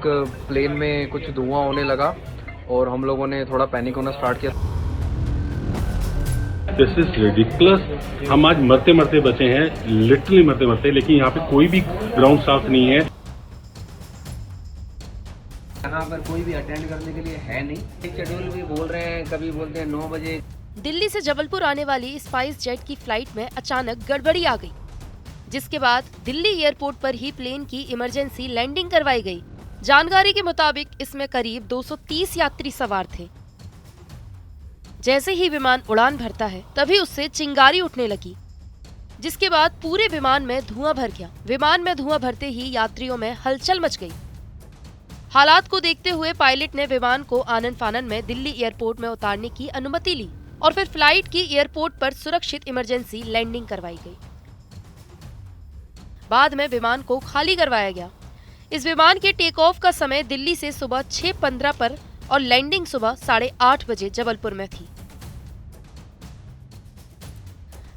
Plane में कुछ धुआं होने लगा और हम लोगों ने थोड़ा पैनिक होना स्टार्ट किया। This is ridiculous. हम आज मरते मरते बचे हैं, लिटरली मरते मरते, लेकिन यहाँ पे कोई भी ग्राउंड स्टाफ नहीं है। यहाँ पर कोई भी अटेंड करने के लिए है नहीं। शेड्यूल भी बोल रहे हैं, कभी बोलते हैं 9 बजे। दिल्ली से जबलपुर आने वाली स्पाइस जेट की फ्लाइट में अचानक गड़बड़ी आ गई, जिसके बाद दिल्ली एयरपोर्ट पर ही प्लेन की इमरजेंसी लैंडिंग करवाई गई। जानकारी के मुताबिक इसमें करीब 230 यात्री सवार थे। जैसे ही विमान उड़ान भरता है तभी उससे चिंगारी उठने लगी, जिसके बाद पूरे विमान में धुआं भर गया। विमान में धुआं भरते ही यात्रियों में हलचल मच गई। हालात को देखते हुए पायलट ने विमान को आनन फानन में दिल्ली एयरपोर्ट में उतारने की अनुमति ली और फिर फ्लाइट की एयरपोर्ट पर सुरक्षित इमरजेंसी लैंडिंग करवाई गई। बाद में विमान को खाली करवाया गया। इस विमान के टेक ऑफ का समय दिल्ली से सुबह 6:15 पर और लैंडिंग सुबह 8:30 बजे जबलपुर में थी।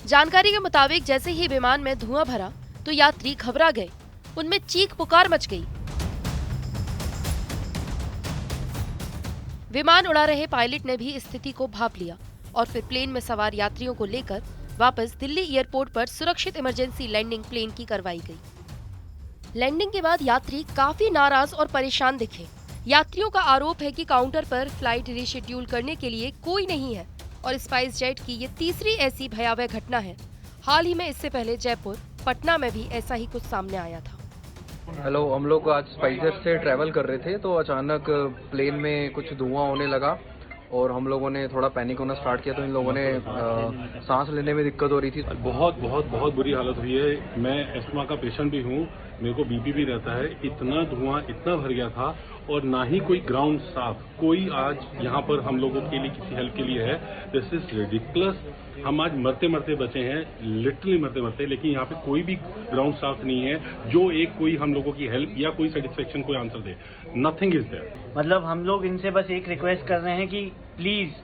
जानकारी के मुताबिक जैसे ही विमान में धुआं भरा तो यात्री घबरा गए, उनमें चीख पुकार मच गई। विमान उड़ा रहे पायलट ने भी स्थिति को भांप लिया और फिर प्लेन में सवार यात्रियों को लेकर वापस दिल्ली एयरपोर्ट पर सुरक्षित इमरजेंसी लैंडिंग प्लेन की करवाई गई। लैंडिंग के बाद यात्री काफी नाराज और परेशान दिखे। यात्रियों का आरोप है कि काउंटर पर फ्लाइट रीशेड्यूल करने के लिए कोई नहीं है और स्पाइस जेट की ये तीसरी ऐसी भयावह घटना है। हाल ही में इससे पहले जयपुर, पटना में भी ऐसा ही कुछ सामने आया था। हेलो, हम लोग आज स्पाइस जेट से ट्रैवल कर रहे थे तो अचानक प्लेन में कुछ धुआं होने लगा और हम लोगों ने थोड़ा पैनिक होना स्टार्ट किया। तो इन लोगों ने सांस लेने में दिक्कत हो रही थी। बहुत बहुत बहुत बुरी हालत हुई है। मैं एस्थमा का पेशेंट भी हूँ, मेरे को बीपी भी रहता है। इतना धुआं इतना भर गया था और ना ही कोई ग्राउंड स्टाफ, कोई आज यहाँ पर हम लोगों के लिए किसी हेल्प के लिए है। This is ridiculous. हम आज मरते मरते बचे हैं, लिटरली मरते मरते, लेकिन यहाँ पे कोई भी ग्राउंड स्टाफ नहीं है जो एक कोई हम लोगों की हेल्प या कोई सेटिस्फेक्शन कोई आंसर दे। Nothing is there. मतलब हम लोग इनसे बस एक रिक्वेस्ट कर रहे हैं कि प्लीज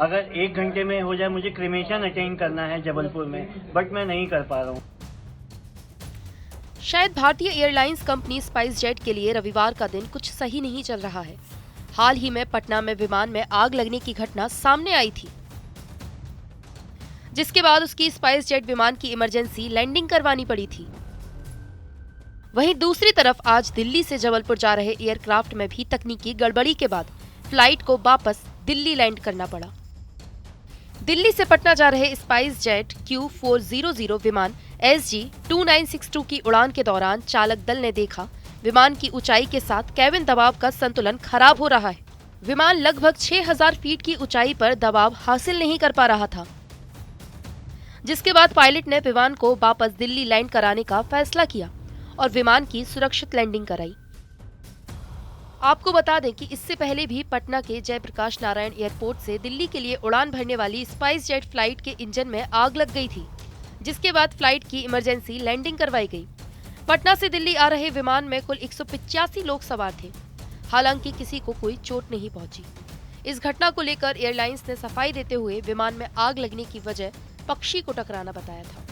अगर 1 घंटे में हो जाए, मुझे क्रिमेशन अटेंड करना है जबलपुर में, बट मैं नहीं कर पा रहा हूँ। शायद भारतीय एयरलाइंस कंपनी स्पाइस जेट के लिए रविवार का दिन कुछ सही नहीं चल रहा है। हाल ही में पटना में विमान में आग लगने की घटना सामने आई थी, जिसके बाद उसकी स्पाइस जेट विमान की इमरजेंसी लैंडिंग करवानी पड़ी थी। वहीं दूसरी तरफ आज दिल्ली से जबलपुर जा रहे एयरक्राफ्ट में भी तकनीकी गड़बड़ी के बाद फ्लाइट को वापस दिल्ली लैंड करना पड़ा। दिल्ली से पटना जा रहे स्पाइस जेट Q400 विमान SG2962 की उड़ान के दौरान चालक दल ने देखा विमान की ऊंचाई के साथ केबिन दबाव का संतुलन खराब हो रहा है। विमान लगभग 6000 फीट की ऊंचाई पर दबाव हासिल नहीं कर पा रहा था, जिसके बाद पायलट ने विमान को वापस दिल्ली लैंड कराने का फैसला किया और विमान की सुरक्षित लैंडिंग कराई। आपको बता दें कि इससे पहले भी पटना के जयप्रकाश नारायण एयरपोर्ट से दिल्ली के लिए उड़ान भरने वाली स्पाइस जेट फ्लाइट के इंजन में आग लग गई थी, जिसके बाद फ्लाइट की इमरजेंसी लैंडिंग करवाई गई। पटना से दिल्ली आ रहे विमान में कुल 185 लोग सवार थे। हालांकि किसी को कोई चोट नहीं पहुंची। इस घटना को लेकर एयरलाइंस ने सफाई देते हुए विमान में आग लगने की वजह पक्षी को टकराना बताया था।